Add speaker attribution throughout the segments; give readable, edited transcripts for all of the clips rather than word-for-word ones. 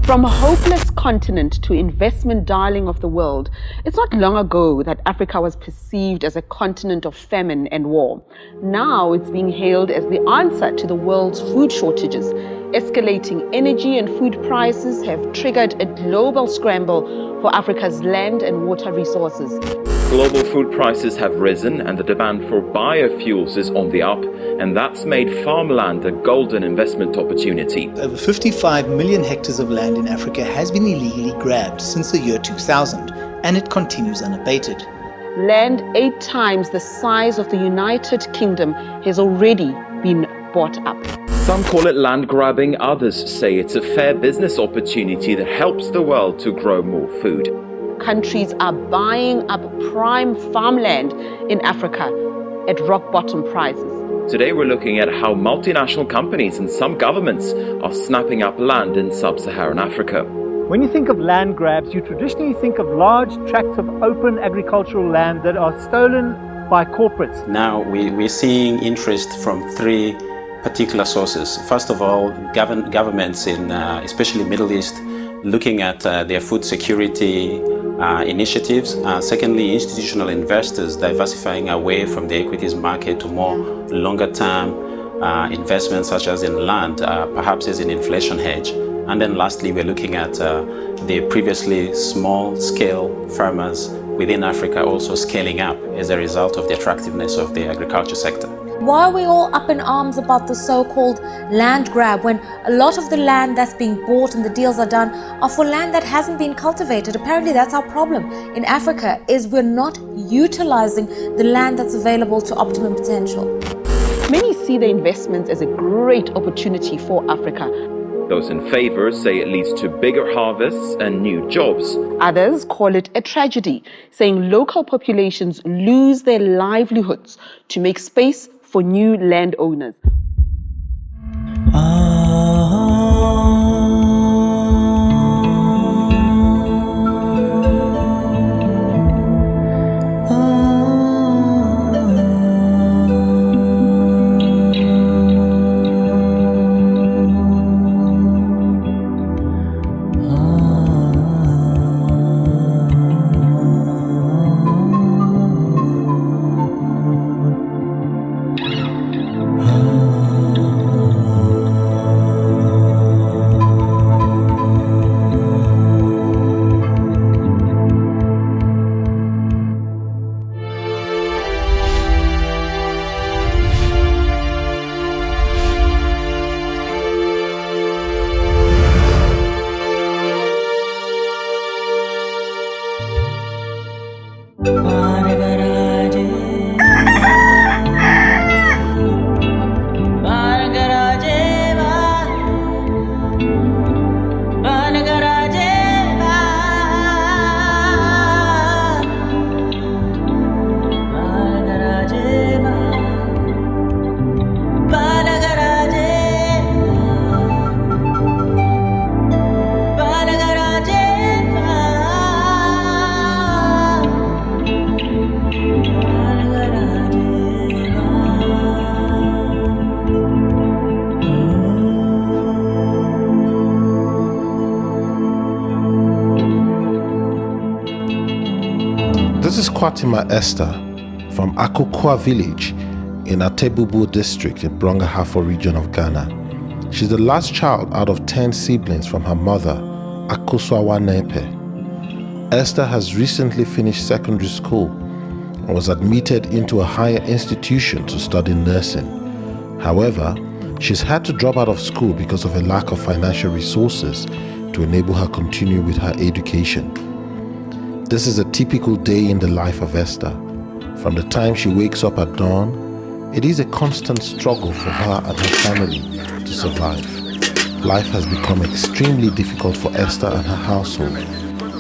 Speaker 1: From a hopeless continent to investment darling of the world, it's not long ago that Africa was perceived as a continent of famine and war. Now it's being hailed as the answer to the world's food shortages. Escalating energy and food prices have triggered a global scramble for Africa's land and water resources.
Speaker 2: Global food prices have risen and the demand for biofuels is on the up, and that's made farmland a golden investment opportunity.
Speaker 3: Over 55 million hectares of land in Africa has been illegally grabbed since the year 2000, and it continues unabated.
Speaker 1: Land 8 times the size of the United Kingdom has already been bought up.
Speaker 2: Some call it land grabbing, others say it's a fair business opportunity that helps the world to grow more food.
Speaker 1: Countries are buying up prime farmland in Africa at rock bottom prices.
Speaker 2: Today we're looking at how multinational companies and some governments are snapping up land in sub-Saharan Africa.
Speaker 4: When you think of land grabs, you traditionally think of large tracts of open agricultural land that are stolen by corporates.
Speaker 5: Now we're seeing interest from 3 particular sources. First of all, governments in especially Middle East looking at their food security initiatives. Secondly, institutional investors diversifying away from the equities market to more longer-term investments such as in land, perhaps as an inflation hedge. And then lastly, we're looking at the previously small-scale farmers within Africa also scaling up as a result of the attractiveness of the agriculture sector.
Speaker 6: Why are we all up in arms about the so-called land grab when a lot of the land that's being bought and the deals are done are for land that hasn't been cultivated? Apparently that's our problem in Africa, is we're not utilizing the land that's available to optimum potential.
Speaker 1: Many see the investments as a great opportunity for Africa.
Speaker 2: Those in favor say it leads to bigger harvests and new jobs.
Speaker 1: Others call it a tragedy, saying local populations lose their livelihoods to make space for new landowners.
Speaker 7: This is Kwatima Esther from Akokwa village in Atebubu district in Brongahafo region of Ghana. She's the last child out of 10 siblings from her mother, Akoswawa Nepe. Esther has recently finished secondary school and was admitted into a higher institution to study nursing. However, she's had to drop out of school because of a lack of financial resources to enable her continue with her education. This is a typical day in the life of Esther. From the time she wakes up at dawn, it is a constant struggle for her and her family to survive. Life has become extremely difficult for Esther and her household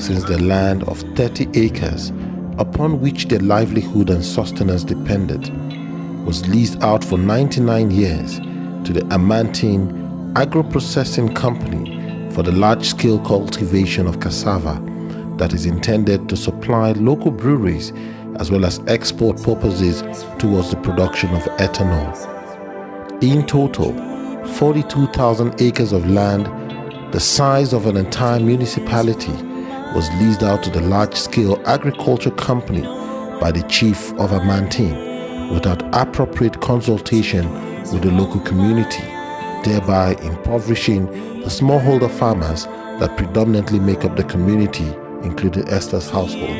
Speaker 7: since the land of 30 acres upon which their livelihood and sustenance depended was leased out for 99 years to the Amantine Agro-Processing Company for the large-scale cultivation of cassava that is intended to supply local breweries as well as export purposes towards the production of ethanol. In total, 42,000 acres of land the size of an entire municipality was leased out to the large-scale agriculture company by the chief of a Mantin without appropriate consultation with the local community, thereby impoverishing the smallholder farmers that predominantly make up the community, including Esther's household.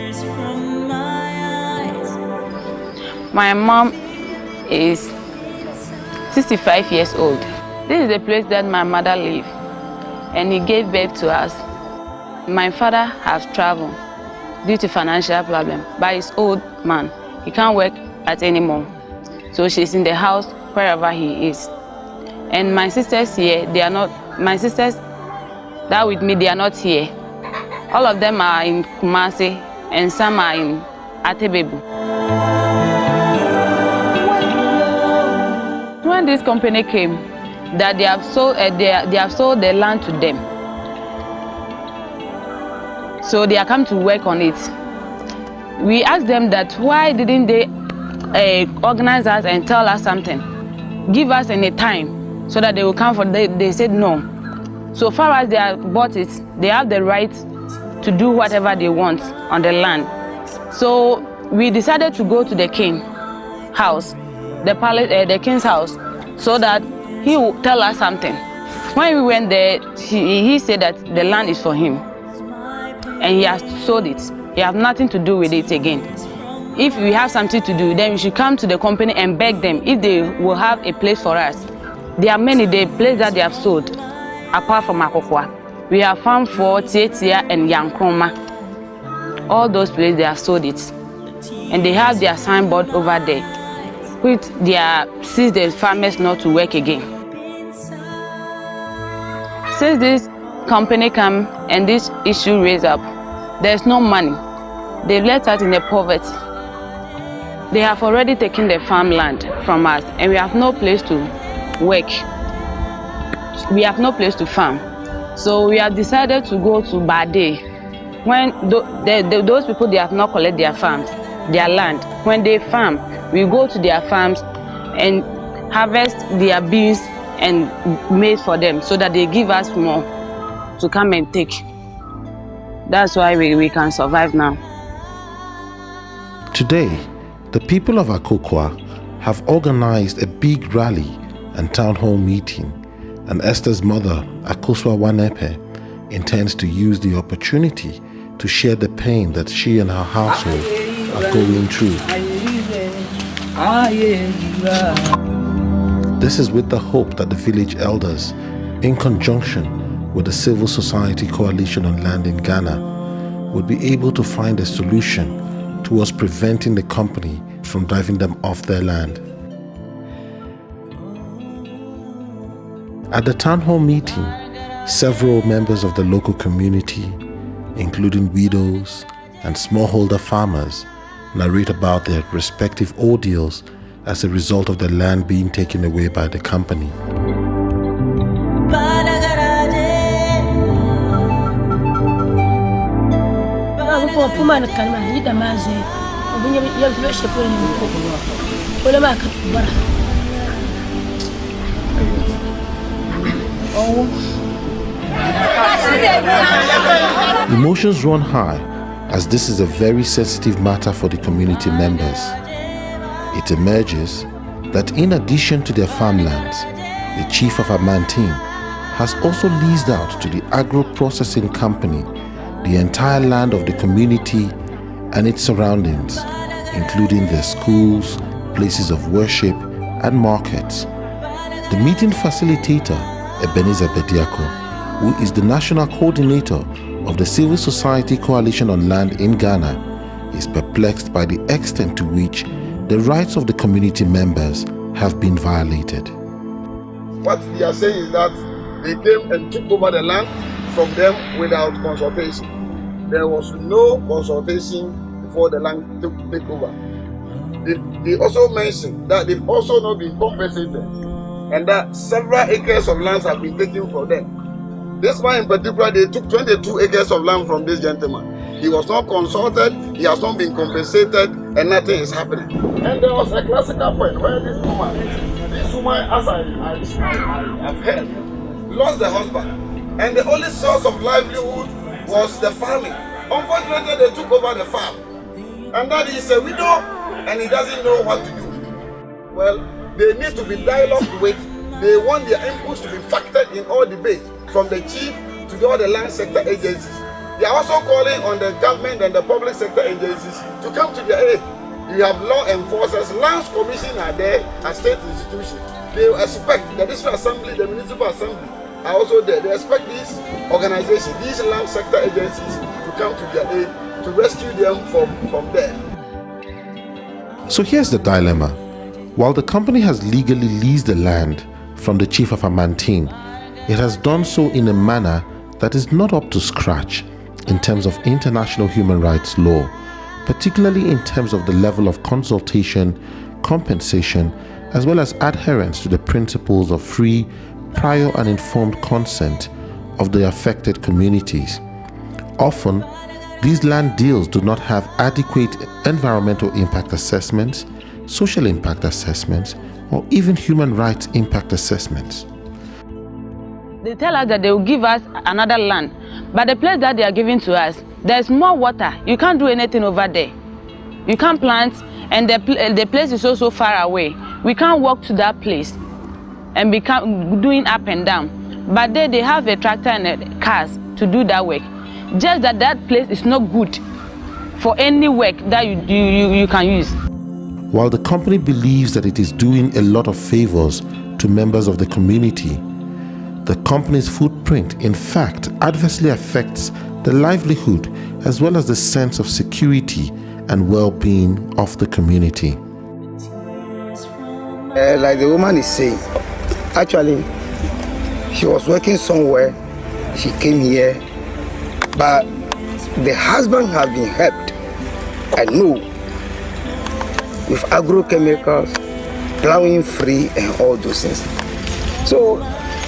Speaker 8: My mom is 65 years old. This is the place that my mother lived, and he gave birth to us. My father has traveled due to financial problem, but he's old man. He can't work at anymore. So she's in the house wherever he is. And my sisters here, they are not, my sisters that with me, they are not here. All of them are in Kumasi and some are in Atebebu. When this company came, that they have sold the land to them. So they are come to work on it. We asked them that why didn't they organize us and tell us something, give us any time so that they will come for. They said no. So far as they have bought it, they have the right to do whatever they want on the land. So we decided to go to the king house, the palace, the king's house, so that he will tell us something. When we went there, he said that the land is for him, and he has sold it. He has nothing to do with it again. If we have something to do, then we should come to the company and beg them if they will have a place for us. There are many places that they have sold, apart from Akokwa. We have found for Tietia and Yankroma. All those places, they have sold it. And they have their signboard over there, which they are, since the farmers not to work again. Since this company come and this issue raised up, there's no money. They've left us in the poverty. They have already taken the farmland from us, and we have no place to work. We have no place to farm. So we have decided to go to Bade. When those people, they have not collected their farms, their land. When they farm, we go to their farms and harvest their beans and maize for them so that they give us more to come and take. That's why we can survive now.
Speaker 7: Today, the people of Akokwa have organized a big rally and town hall meeting, and Esther's mother, Akosua Wanepe, intends to use the opportunity to share the pain that she and her household are going through. This is with the hope that the village elders, in conjunction with the Civil Society Coalition on Land in Ghana, would be able to find a solution towards preventing the company from driving them off their land. At the town hall meeting, several members of the local community, including widows and smallholder farmers, narrate about their respective ordeals as a result of the land being taken away by the company. Emotions run high as this is a very sensitive matter for the community members. It emerges that in addition to their farmlands, the chief of Amantin has also leased out to the agro-processing company the entire land of the community and its surroundings, including their schools, places of worship, and markets. The meeting facilitator, Ebenezer Bediako, who is the national coordinator of the Civil Society Coalition on Land in Ghana, is perplexed by the extent to which the rights of the community members have been violated.
Speaker 9: What they are saying is that they came and took over the land from them without consultation. There was no consultation before the land took over. They also mentioned that they've also not been compensated and that several acres of land have been taken from them. This one in particular, they took 22 acres of land from this gentleman. He was not consulted, he has not been compensated, and nothing is happening. And there was a classical point where this woman, as I've heard, lost the husband. And the only source of livelihood was the farming. Unfortunately, they took over the farm. And that is a widow, and he doesn't know what to do. Well, they need to be dialogued with. They want their inputs to be factored in all debates, from the chief to all the land sector agencies. They are also calling on the government and the public sector agencies to come to their aid. You have law enforcers, lands commission are there as state institutions. They expect the district assembly, the municipal assembly are also there. They expect these organizations, these land sector agencies to come to their aid to rescue them from there.
Speaker 7: So here's the dilemma. While the company has legally leased the land from the chief of Amantine, it has done so in a manner that is not up to scratch in terms of international human rights law, particularly in terms of the level of consultation, compensation, as well as adherence to the principles of free, prior and informed consent of the affected communities. Often, these land deals do not have adequate environmental impact assessments, social impact assessments, or even human rights impact assessments.
Speaker 8: They tell us that they will give us another land, but the place that they are giving to us, there's more water. You can't do anything over there. You can't plant, and the place is also far away. We can't walk to that place and become doing up and down. But they have a tractor and cars to do that work. Just that place is not good for any work that you can use.
Speaker 7: While the company believes that it is doing a lot of favors to members of the community, the company's footprint, in fact, adversely affects the livelihood as well as the sense of security and well-being of the community.
Speaker 10: Like the woman is saying, actually, she was working somewhere, she came here, but the husband has been helped, I know, with agrochemicals, plowing free and all those things. So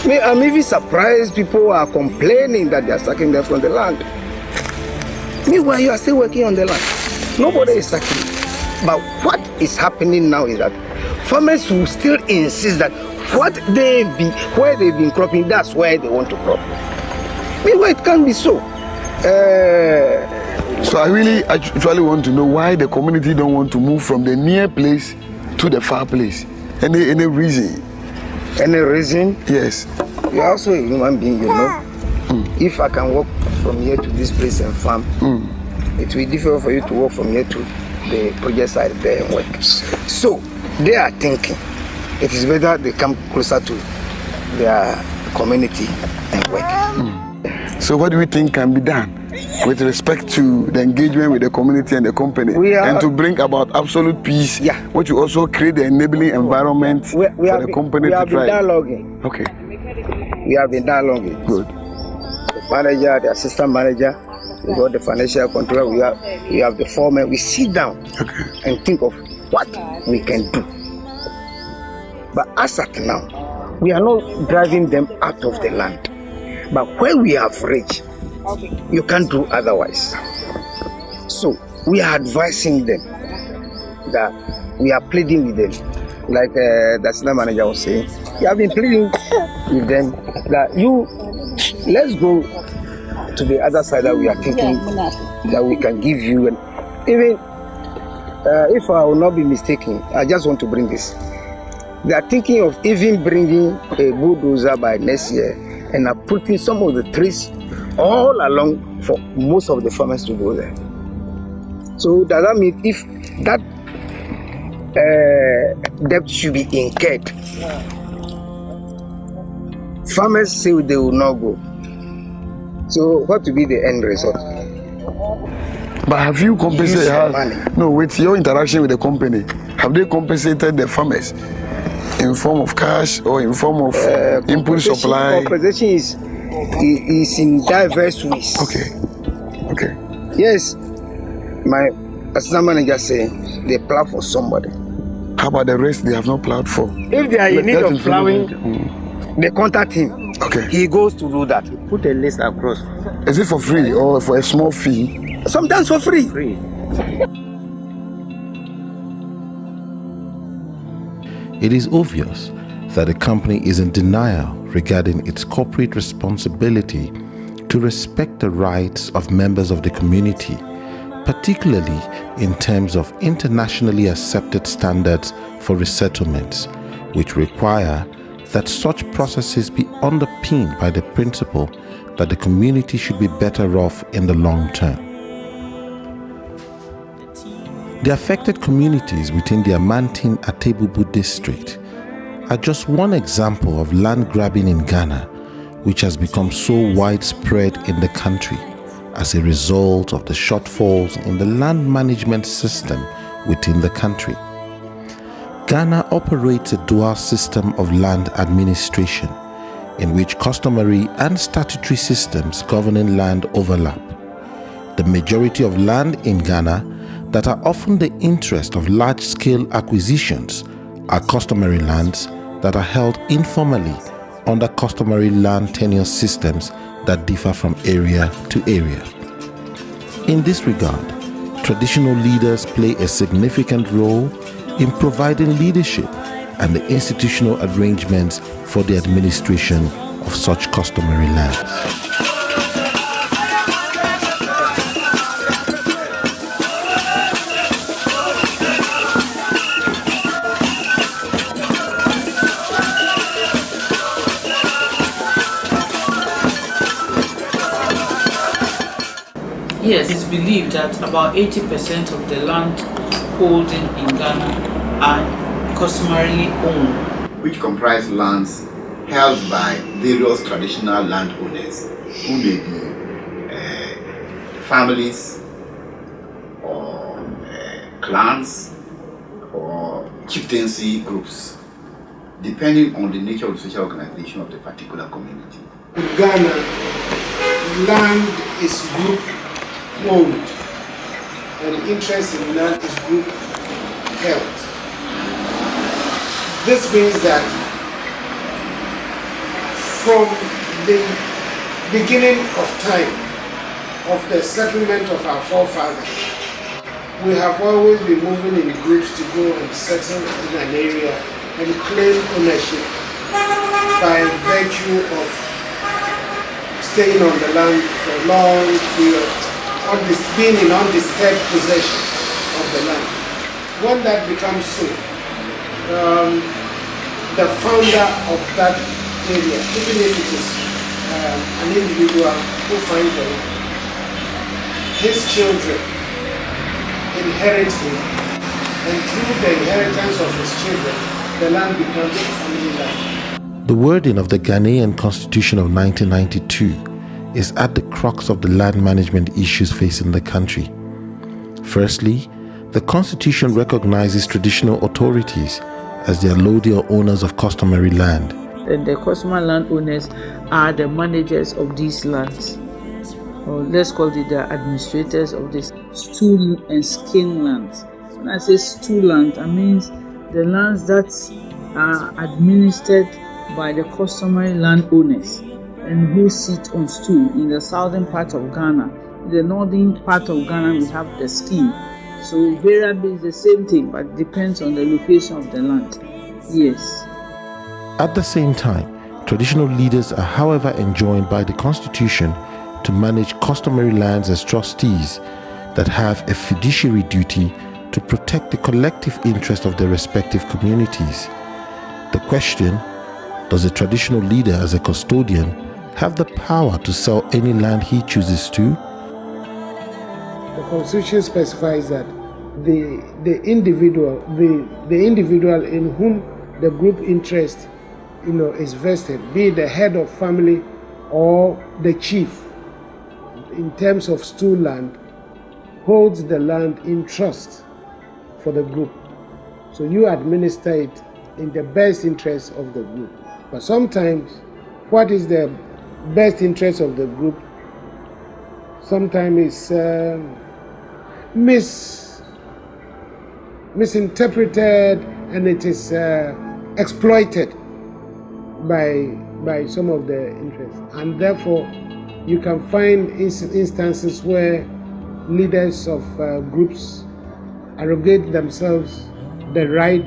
Speaker 10: I'm even surprised people are complaining that they are sucking them from the land. Meanwhile, you are still working on the land. Nobody is sucking. But what is happening now is that farmers will still insist that where they've been cropping, that's where they want to crop. Meanwhile, it can't be so.
Speaker 9: So I actually want to know why the community don't want to move from the near place to the far place. Any reason?
Speaker 10: Any reason?
Speaker 9: Yes.
Speaker 10: You're also a human being, you know. If I can walk from here to this place and farm, it will be difficult for you to walk from here to the project side there and work. So they are thinking it is better they come closer to their community and work.
Speaker 9: So what do we think can be done with respect to the engagement with the community and the company and to bring about absolute peace, which will also create the enabling environment for the company to try?
Speaker 10: We have been dialoguing.
Speaker 9: Okay.
Speaker 10: We have been dialoguing.
Speaker 9: Good.
Speaker 10: The manager, the assistant manager, we got the financial controller, we have the foreman. We sit down and think of what we can do. But as at now, we are not driving them out of the land. But when we have reached, you can't do otherwise. So we are advising them that we are pleading with them. Like the assistant manager was saying, we have been pleading with them that let's go to the other side that we are thinking that we can give you. And even if I will not be mistaken, I just want to bring this. They are thinking of even bringing a bulldozer by next year and are putting some of the trees all along for most of the farmers to go there. So does that mean if that debt should be incurred, farmers say they will not go. So what will be the end result?
Speaker 9: But have you compensated? No, with your interaction with the company, have they compensated the farmers in form of cash or in form of input supply?
Speaker 10: Compensation is in diverse ways.
Speaker 9: Okay.
Speaker 10: Yes, my assistant manager saying they plow for somebody.
Speaker 9: How about the rest they have not plowed for?
Speaker 10: If they are in need of plowing, they contact him.
Speaker 9: Okay.
Speaker 10: He goes to do that. Put a list across.
Speaker 9: Is it for free or for a small fee?
Speaker 10: Sometimes for free.
Speaker 7: It is obvious that the company is in denial regarding its corporate responsibility to respect the rights of members of the community, particularly in terms of internationally accepted standards for resettlements, which require that such processes be underpinned by the principle that the community should be better off in the long term. The affected communities within the Amantin-Atebubu district are just one example of land grabbing in Ghana, which has become so widespread in the country as a result of the shortfalls in the land management system within the country. Ghana operates a dual system of land administration, in which customary and statutory systems governing land overlap. The majority of land in Ghana that are often the interest of large-scale acquisitions are customary lands that are held informally under customary land tenure systems that differ from area to area. In this regard, traditional leaders play a significant role in providing leadership and the institutional arrangements for the administration of such customary lands.
Speaker 11: Yes, it's believed that about 80% of the land holding in Ghana are customarily owned,
Speaker 12: which comprise lands held by various traditional landowners who may be families or clans or chieftaincy groups, depending on the nature of the social organization of the particular community.
Speaker 13: In Ghana, land is group owned and interest in land is group held. This means that from the beginning of time of the settlement of our forefathers, we have always been moving in groups to go and settle in an area and claim ownership by virtue of staying on the land for a long period, being in undisturbed possession of the land. When that becomes so, the founder of that area, even if it is an individual who finds the land, his children inherit him, and through the inheritance of his children, the land becomes a family land.
Speaker 7: The wording of the Ghanaian Constitution of 1992 is at the crux of the land management issues facing the country. Firstly, the Constitution recognizes traditional authorities as the allodial owners of customary land.
Speaker 11: And the customary landowners are the managers of these lands, or let's call it the administrators of these stool and skin lands. When I say stool land, I mean the lands that are administered by the customary landowners and who sit on stool in the southern part of Ghana. In the northern part of Ghana, we have the skin. So variably it's the same thing, but depends on the location of the land. Yes.
Speaker 7: At the same time, traditional leaders are, however, enjoined by the Constitution to manage customary lands as trustees that have a fiduciary duty to protect the collective interest of their respective communities. The question, does a traditional leader as a custodian have the power to sell any land he chooses to?
Speaker 13: The Constitution specifies that the individual in whom the group interest is vested, be it the head of family or the chief, in terms of stool land, holds the land in trust for the group. So you administer it in the best interest of the group. But sometimes, what is the best interest of the group sometimes is misinterpreted, and it is exploited by some of the interests. And therefore, you can find instances where leaders of groups arrogate themselves the right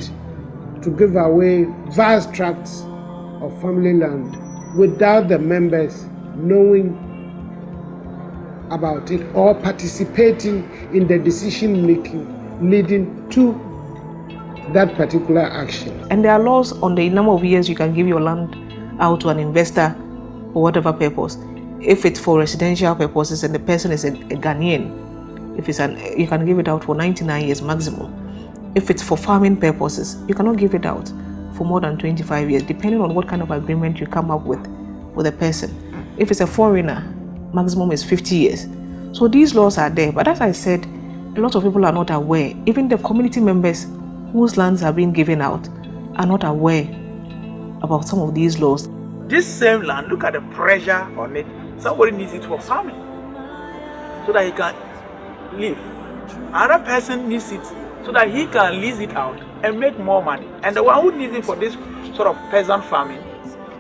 Speaker 13: to give away vast tracts of family land without the members knowing about it or participating in the decision making leading to that particular action.
Speaker 14: And there are laws on the number of years you can give your land out to an investor for whatever purpose. If it's for residential purposes and the person is a Ghanaian, you can give it out for 99 years maximum. If it's for farming purposes, you cannot give it out for more than 25 years, depending on what kind of agreement you come up with a person. If it's a foreigner, maximum is 50 years. So these laws are there, but as I said, a lot of people are not aware. Even the community members whose lands are being given out are not aware about some of these laws.
Speaker 15: This same land, look at the pressure on it. Somebody needs it for farming so that he can live. Another person needs it so that he can lease it out and make more money. And the one who needs it for this sort of peasant farming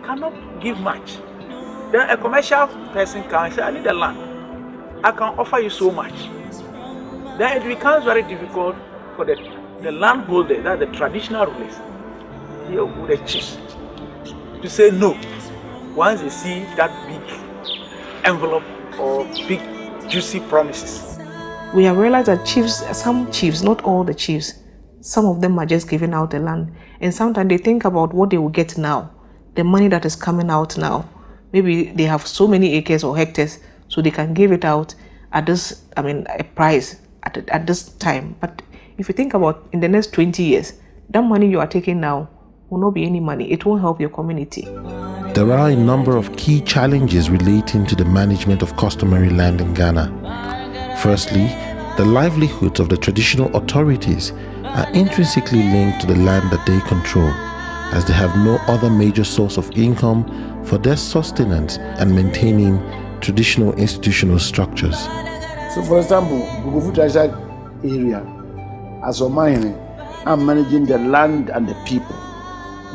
Speaker 15: cannot give much. Then a commercial person can say, I need the land. I can offer you so much. Then it becomes very difficult for the landholder, that's the traditional rulers, here with the chiefs, to say no once they see that big envelope or big juicy promises.
Speaker 14: We have realized that some chiefs, not all the chiefs, some of them are just giving out the land, and sometimes they think about what they will get now, the money that is coming out now. Maybe they have so many acres or hectares, so they can give it out at this, a price at this time. But if you think about in the next 20 years, that money you are taking now will not be any money. It won't help your community.
Speaker 7: There are a number of key challenges relating to the management of customary land in Ghana. Firstly, the livelihoods of the traditional authorities are intrinsically linked to the land that they control, as they have no other major source of income for their sustenance and maintaining traditional institutional structures.
Speaker 16: So for example, Bukufu Treasure area, as a mine, I'm managing the land and the people,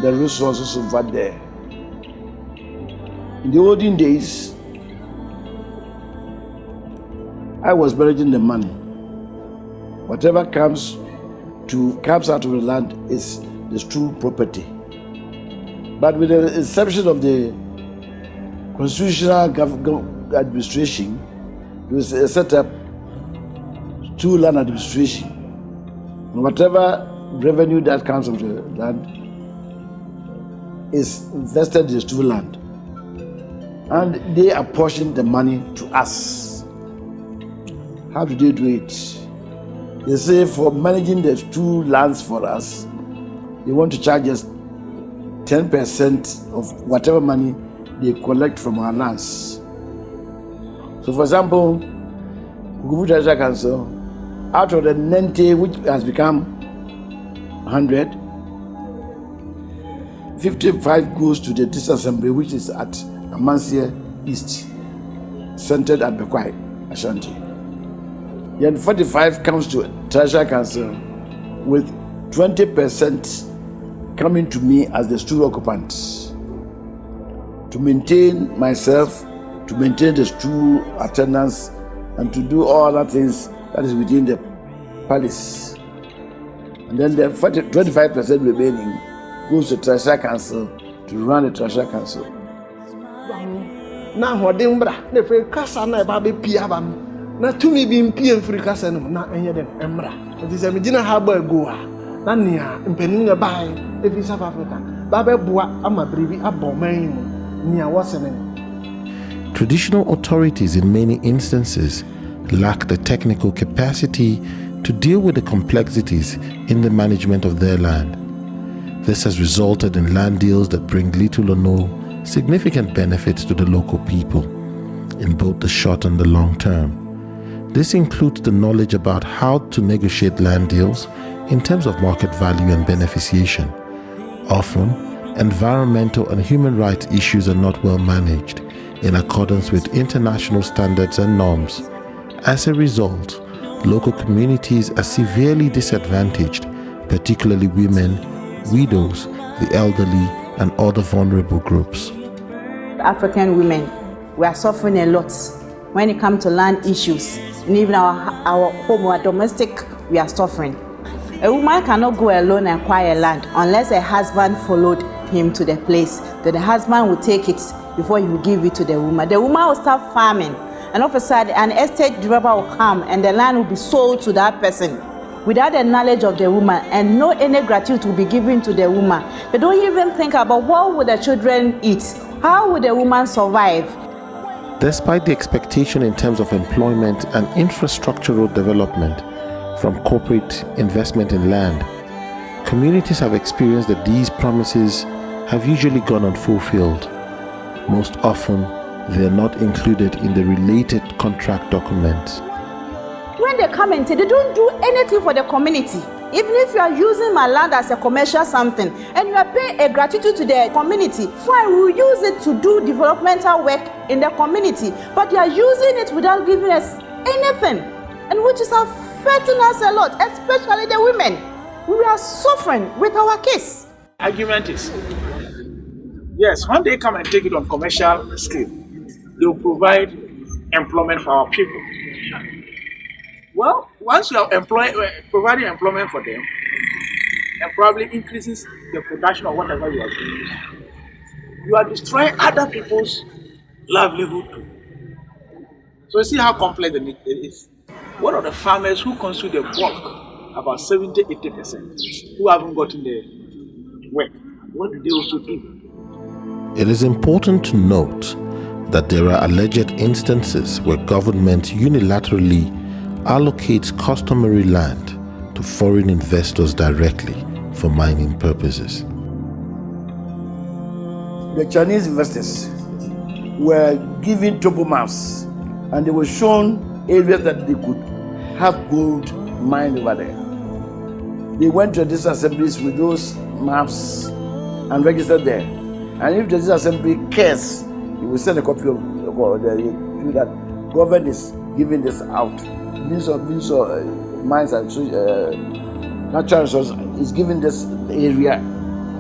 Speaker 16: the resources over there. In the olden days, I was managing the money. Whatever comes out of the land is the true property. But with the inception of the constitutional administration, there was set up two land administration. And whatever revenue that comes from the land is invested in the two land. And they apportion the money to us. How do they do it? They say for managing the two lands for us, they want to charge us 10% of whatever money they collect from our lands. So for example, Bukufu Treasure Council, out of the 90 which has become 100, 55 goes to the district assembly, which is at Amansia East, centered at Bekwai, Ashanti. Then 45 comes to Treasure Council, with 20% coming to me as the stool occupant to maintain myself, to maintain the stool attendance, and to do all other things that is within the palace. And then the 25% remaining goes to Treasure Council to run the Treasure Council.
Speaker 13: Na bra ne fe kasa na ba be pia ba na tumi bi mpie mfiri kasa no na enye dem emra enti se me gina ha ba go a na nia mpanin na bai e fi South Africa ba be boa ama bribi aboman mu nia wasene.
Speaker 7: Traditional authorities in many instances lack the technical capacity to deal with the complexities in the management of their land. This has resulted in land deals that bring little or no significant benefits to the local people in both the short and the long term. This includes the knowledge about how to negotiate land deals in terms of market value and beneficiation. Often, environmental and human rights issues are not well managed in accordance with international standards and norms. As a result, local communities are severely disadvantaged, particularly women, widows, the elderly, and other vulnerable groups.
Speaker 17: African women, we are suffering a lot when it comes to land issues. And even our home, our domestic, we are suffering. A woman cannot go alone and acquire land unless her husband followed him to the place. Then the husband will take it before he will give it to the woman. The woman will start farming, and all of a sudden an estate developer will come and the land will be sold to that person without the knowledge of the woman, and no any gratitude will be given to the woman. They don't even think about what would the children eat, how would the woman survive.
Speaker 7: Despite the expectation in terms of employment and infrastructural development from corporate investment in land, communities have experienced that these promises have usually gone unfulfilled. Most often, they are not included in the related contract documents.
Speaker 17: When they come and say they don't do anything for the community, even if you are using my land as a commercial something and you are paying a gratitude to the community, fine, we will use it to do developmental work in the community, but you are using it without giving us anything, and which is affecting us a lot, especially the women. We are suffering with our case.
Speaker 15: Argument is, yes, when they come and take it on commercial scale, they will provide employment for our people. Well, once you are providing employment for them, and probably increases the production of whatever you are doing, you are destroying other people's livelihood too. So you see how complex it is. What are the farmers who consume the bulk, about 70-80%, who haven't gotten the work? What do they also do?
Speaker 7: It is important to note that there are alleged instances where government unilaterally allocates customary land to foreign investors directly for mining purposes.
Speaker 16: The Chinese investors were given topo maps, and they were shown areas that they could have gold mined over there. They went to these assemblies with those maps and registered there. And if the assembly cares, he will send a copy of that government is giving this out. Minister of Mines and Natural Resources is giving this area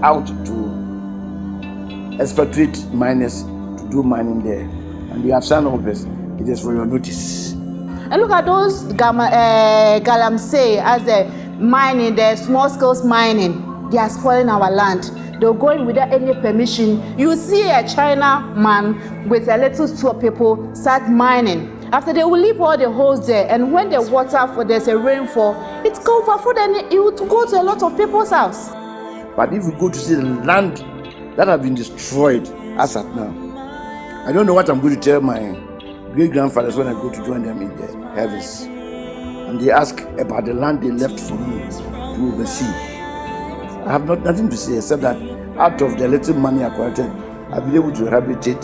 Speaker 16: out to expatriate miners to do mining there. And you have signed up this. It is for your notice.
Speaker 17: And look at those galamsey as the mining, the small scale mining. They are spoiling our land. They're going without any permission. You see a China man with a little two people start mining. After they will leave all the holes there, and when the water for there's a rainfall, it goes overflow and it will go to a lot of people's house.
Speaker 16: But if you go to see the land that have been destroyed as at now, I don't know what I'm going to tell my great grandfathers when I go to join them in the heavens, and they ask about the land they left for me to oversee. I have nothing to say except that out of the little money I collected, I've been able to rehabilitate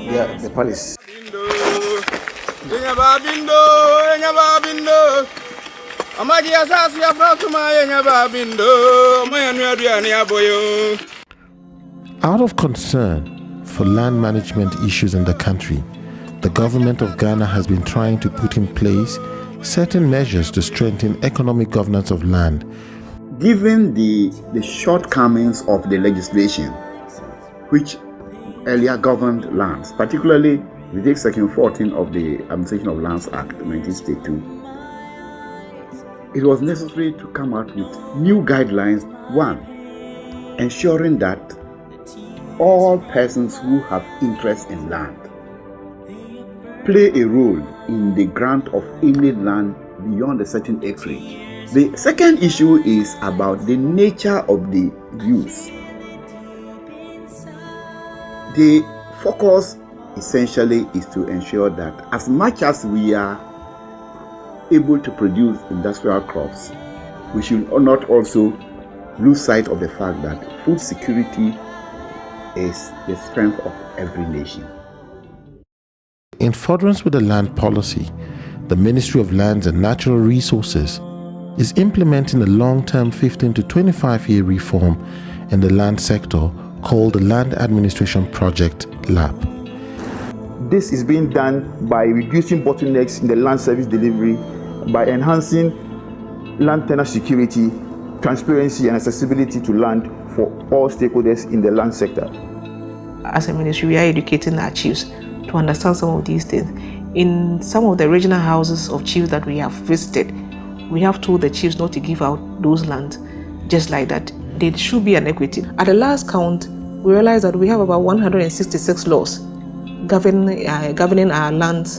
Speaker 16: the palace.
Speaker 7: Out of concern for land management issues in the country, the government of Ghana has been trying to put in place certain measures to strengthen economic governance of land.
Speaker 12: Given the shortcomings of the legislation which earlier governed lands, particularly we take Section 14 of the Administration of Lands Act 1962, it was necessary to come out with new guidelines. One, ensuring that all persons who have interest in land play a role in the grant of any land beyond a certain acreage. The second issue is about the nature of the use. The focus essentially is to ensure that as much as we are able to produce industrial crops, we should not also lose sight of the fact that food security is the strength of every nation.
Speaker 7: In furtherance with the land policy, the Ministry of Lands and Natural Resources is implementing a long-term 15 to 25-year reform in the land sector called the Land Administration Project (LAP).
Speaker 18: This is being done by reducing bottlenecks in the land service delivery, by enhancing land tenure security, transparency and accessibility to land for all stakeholders in the land sector.
Speaker 14: As a ministry, we are educating our chiefs to understand some of these things. In some of the regional houses of chiefs that we have visited, we have told the chiefs not to give out those lands just like that. There should be an equity. At the last count, we realized that we have about 166 laws governing our lands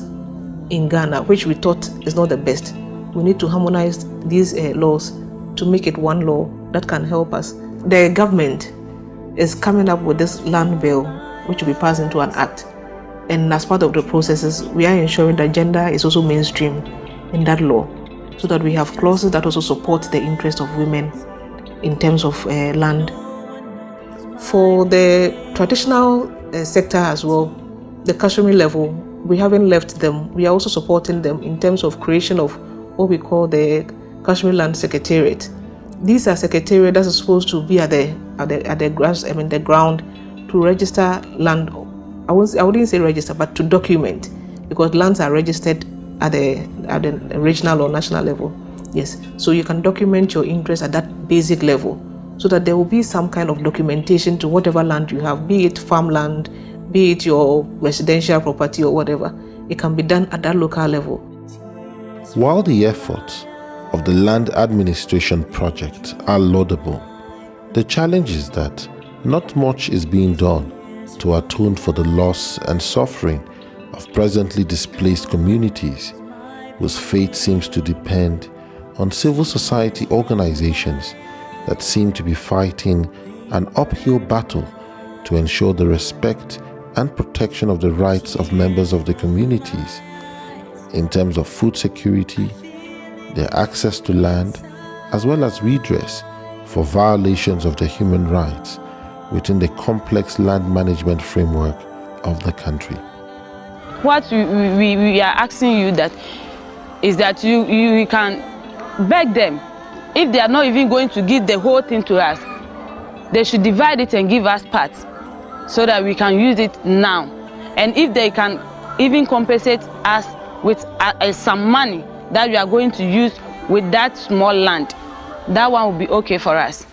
Speaker 14: in Ghana, which we thought is not the best. We need to harmonize these laws to make it one law that can help us. The government is coming up with this land bill, which will be passed into an act. And as part of the processes, we are ensuring that gender is also mainstream in that law, so that we have clauses that also support the interest of women in terms of land. For the traditional sector as well, the Kashmir level, we haven't left them. We are also supporting them in terms of creation of what we call the Kashmir Land Secretariat. These are secretariat that are supposed to be at the ground to register land. I wouldn't say register, but to document, because lands are registered at the regional or national level. Yes, so you can document your interest at that basic level, so that there will be some kind of documentation to whatever land you have, be it farmland, be it your residential property or whatever. It can be done at that local level.
Speaker 7: While the efforts of the Land Administration Project are laudable, the challenge is that not much is being done to atone for the loss and suffering of presently displaced communities, whose fate seems to depend on civil society organizations that seem to be fighting an uphill battle to ensure the respect and protection of the rights of members of the communities in terms of food security, their access to land, as well as redress for violations of their human rights within the complex land management framework of the country.
Speaker 8: What we are asking you is that you can beg them. If they are not even going to give the whole thing to us, they should divide it and give us parts so that we can use it now. And if they can even compensate us with some money that we are going to use with that small land, that one will be okay for us.